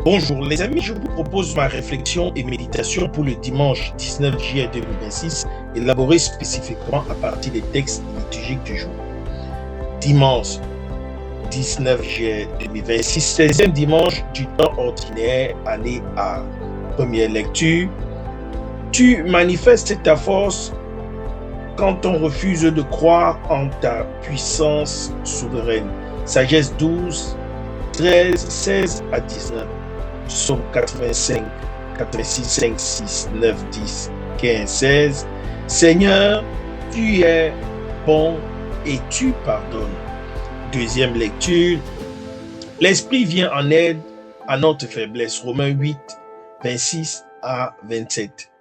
Bonjour les amis, je vous propose ma réflexion et méditation pour le dimanche 19 juillet 2026, élaborée spécifiquement à partir des textes liturgiques du jour. Dimanche 19 juillet 2026, 16e dimanche du temps ordinaire, année A. Première lecture. Tu manifestes ta force quand on refuse de croire en ta puissance souveraine. Sagesse 12, 13, 16 à 19. Psaume 85, 86, 5, 6, 9, 10, 15, 16. Seigneur, tu es bon et tu pardonnes. Deuxième lecture. L'Esprit vient en aide à notre faiblesse. Romains 8, 26 à 27.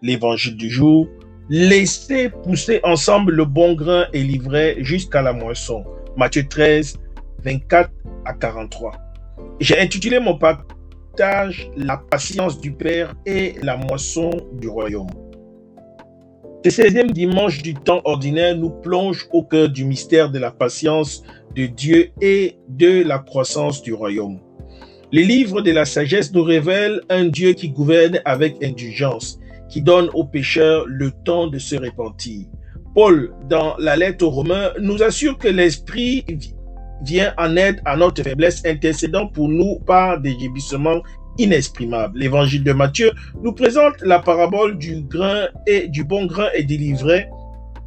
L'évangile du jour. Laissez pousser ensemble le bon grain et l'ivraie jusqu'à la moisson. Matthieu 13, 24 à 43. J'ai intitulé mon partage la patience du Père et la moisson du royaume. Ce 16e dimanche du temps ordinaire nous plonge au cœur du mystère de la patience de Dieu et de la croissance du royaume. Le livre de la sagesse nous révèle un Dieu qui gouverne avec indulgence, qui donne aux pécheurs le temps de se repentir. Paul, dans la lettre aux Romains, nous assure que l'Esprit vient en aide à notre faiblesse, intercédant pour nous par des gémissements inexprimables. L'évangile de Matthieu nous présente la parabole du grain et du bon grain et de l'ivraie,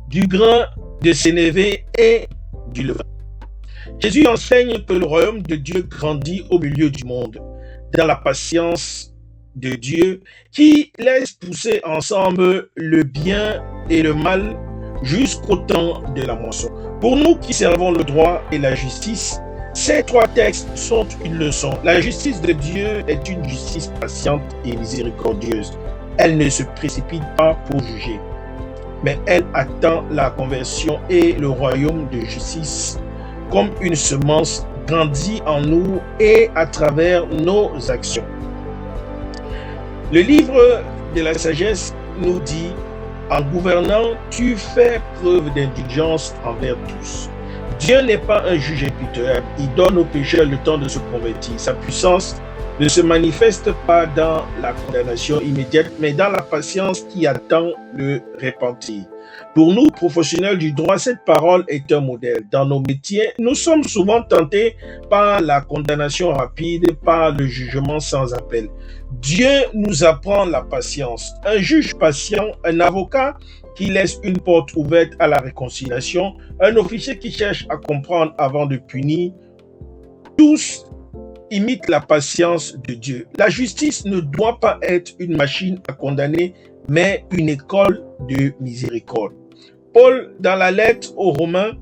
du grain de sénévé et du levain. Jésus enseigne que le royaume de Dieu grandit au milieu du monde, dans la patience de Dieu qui laisse pousser ensemble le bien et le mal jusqu'au temps de la moisson. Pour nous qui servons le droit et la justice, ces trois textes sont une leçon. La justice de Dieu est une justice patiente et miséricordieuse. Elle ne se précipite pas pour juger, mais elle attend la conversion et le royaume de justice comme une semence grandit en nous et à travers nos actions. Le livre de la sagesse nous dit: en gouvernant, tu fais preuve d'indulgence envers tous. Dieu n'est pas un juge impitoyable, il donne aux pécheurs le temps de se convertir. Sa puissance ne se manifeste pas dans la condamnation immédiate, mais dans la patience qui attend le repentir. Pour nous, professionnels du droit, cette parole est un modèle. Dans nos métiers, nous sommes souvent tentés par la condamnation rapide, par le jugement sans appel. Dieu nous apprend la patience. Un juge patient, un avocat qui laisse une porte ouverte à la réconciliation, un officier qui cherche à comprendre avant de punir, tous imitent la patience de Dieu. La justice ne doit pas être une machine à condamner, mais une école de miséricorde. Paul, dans la lettre aux Romains,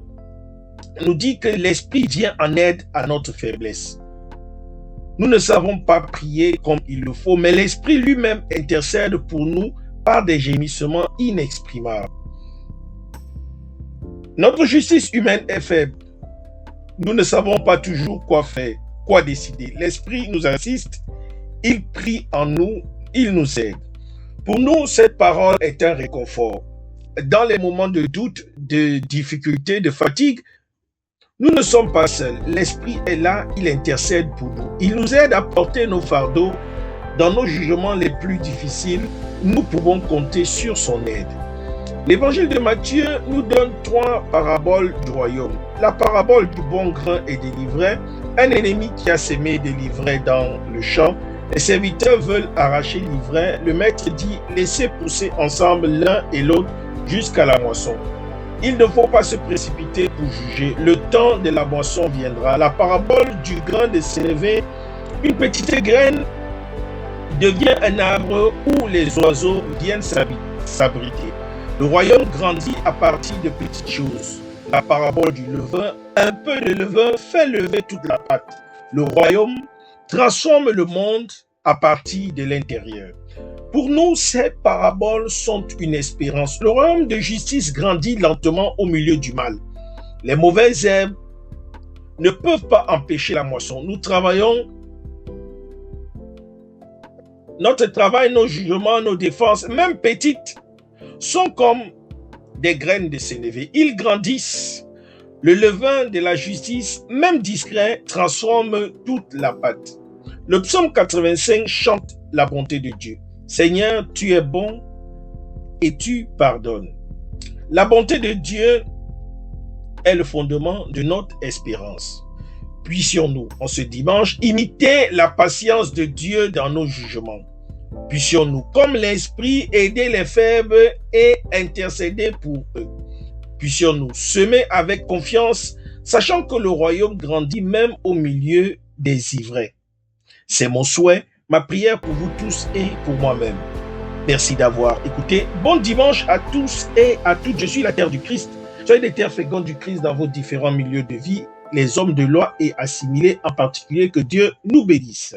nous dit que l'Esprit vient en aide à notre faiblesse. Nous ne savons pas prier comme il le faut, mais l'Esprit lui-même intercède pour nous par des gémissements inexprimables. Notre justice humaine est faible. Nous ne savons pas toujours quoi faire, quoi décider. L'Esprit nous assiste, il prie en nous, il nous aide. Pour nous, cette parole est un réconfort. Dans les moments de doute, de difficulté, de fatigue, nous ne sommes pas seuls. L'Esprit est là, il intercède pour nous. Il nous aide à porter nos fardeaux. Dans nos jugements les plus difficiles, nous pouvons compter sur son aide. L'évangile de Matthieu nous donne trois paraboles du royaume. La parabole du bon grain et des livrets, un ennemi qui a semé des livrets dans le champ. Les serviteurs veulent arracher l'ivraie. Le maître dit: laissez pousser ensemble l'un et l'autre jusqu'à la moisson. Il ne faut pas se précipiter pour juger. Le temps de la moisson viendra. La parabole du grain de sénévé, une petite graine devient un arbre où les oiseaux viennent s'abriter. Le royaume grandit à partir de petites choses. La parabole du levain, un peu de levain fait lever toute la pâte. Le royaume transforme le monde à partir de l'intérieur. Pour nous, ces paraboles sont une espérance. Le royaume de justice grandit lentement au milieu du mal. Les mauvaises herbes ne peuvent pas empêcher la moisson. Nous travaillons. Notre travail, nos jugements, nos défenses, même petites, sont comme des graines de sénévé. Ils grandissent. Le levain de la justice, même discret, transforme toute la pâte. Le psaume 85 chante la bonté de Dieu. Seigneur, tu es bon et tu pardonnes. La bonté de Dieu est le fondement de notre espérance. Puissions-nous, en ce dimanche, imiter la patience de Dieu dans nos jugements. Puissions-nous, comme l'Esprit, aider les faibles et intercéder pour eux. Puissions-nous semer avec confiance, sachant que le royaume grandit même au milieu des ivraies. C'est mon souhait, ma prière pour vous tous et pour moi-même. Merci d'avoir écouté. Bon dimanche à tous et à toutes. Je suis la terre du Christ. Soyez des terres fécondes du Christ dans vos différents milieux de vie, les hommes de loi et assimilés en particulier. Que Dieu nous bénisse.